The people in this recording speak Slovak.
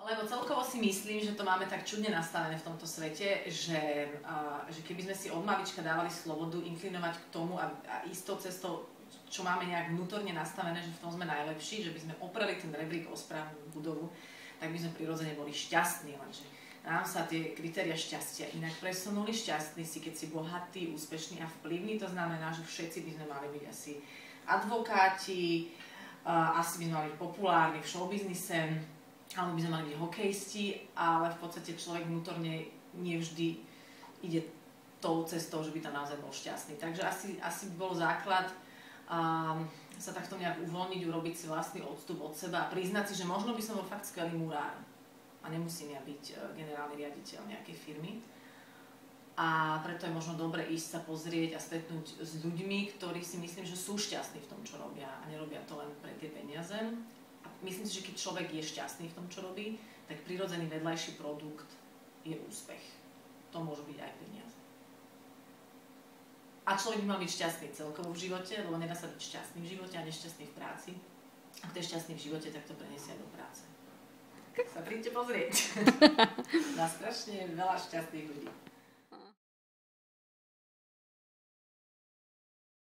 Lebo celkovo si myslím, že to máme tak čudne nastavené v tomto svete, že keby sme si od malička dávali slobodu inklinovať k tomu a ísť tou cestou, čo máme nejak vnútorne nastavené, že v tom sme najlepší, že by sme oprali ten rebrík o správnu budovu, tak by sme prirodzene boli šťastní, lenže nám sa tie kritéria šťastia inak presunuli. Šťastný si, keď si bohatý, úspešný a vplyvný, to znamená, že všetci by sme mali byť asi advokáti, asi by sme mali byť populárni v showbiznise, alebo by sme mali byť hokejisti, ale v podstate človek vnútorne nevždy ide tou cestou, že by tam naozaj bol šťastný. Takže asi by bol základ sa takto nejak uvoľniť, urobiť si vlastný odstup od seba a priznať si, že možno by som bol fakt skvelý murár a nemusím ja byť generálny riaditeľ nejakej firmy. A preto je možno dobre ísť sa pozrieť a stretnúť s ľuďmi, ktorí si myslím, že sú šťastní v tom, čo robia a nerobia to len pre tie peniaze. A myslím si, že keď človek je šťastný v tom, čo robí, tak prirodzený vedľajší produkt je úspech. To môže byť aj peniaze. A človek by mal byť šťastný celkovo v živote, lebo nedá sa byť šťastný v živote a nešťastný v práci. Ak to je šťastný v živote, tak to preniesie aj do práce. Tak sa príďte pozrieť. Na strašne veľa šťastných ľudí.